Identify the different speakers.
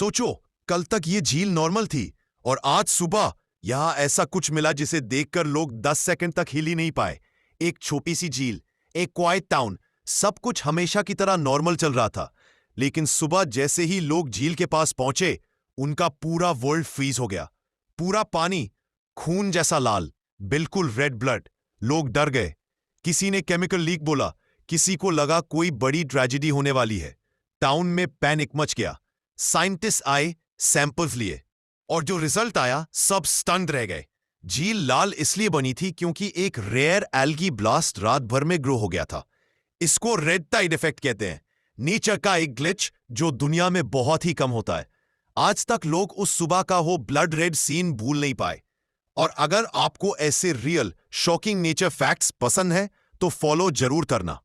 Speaker 1: सोचो, कल तक ये झील नॉर्मल थी और आज सुबह यहां ऐसा कुछ मिला जिसे देखकर लोग 10 सेकंड तक हिल ही नहीं पाए। एक छोटी सी झील, एक क्वाइट टाउन, सब कुछ हमेशा की तरह नॉर्मल चल रहा था। लेकिन सुबह जैसे ही लोग झील के पास पहुंचे, उनका पूरा वर्ल्ड फ्रीज हो गया। पूरा पानी खून जैसा लाल, बिल्कुल रेड ब्लड। लोग डर गए। किसी ने केमिकल लीक बोला, किसी को लगा कोई बड़ी ट्रेजेडी होने वाली है। टाउन में पैनिक मच गया। साइंटिस्ट आए, सैंपल्स लिए, और जो रिजल्ट आया सब स्टन्ड रह गए। झील लाल इसलिए बनी थी क्योंकि एक रेयर एल्गी ब्लास्ट रात भर में ग्रो हो गया था। इसको रेड टाइड इफेक्ट कहते हैं। नेचर का एक ग्लिच जो दुनिया में बहुत ही कम होता है। आज तक लोग उस सुबह का वो ब्लड रेड सीन भूल नहीं पाए। और अगर आपको ऐसे रियल शॉकिंग नेचर फैक्ट्स पसंद है तो फॉलो जरूर करना।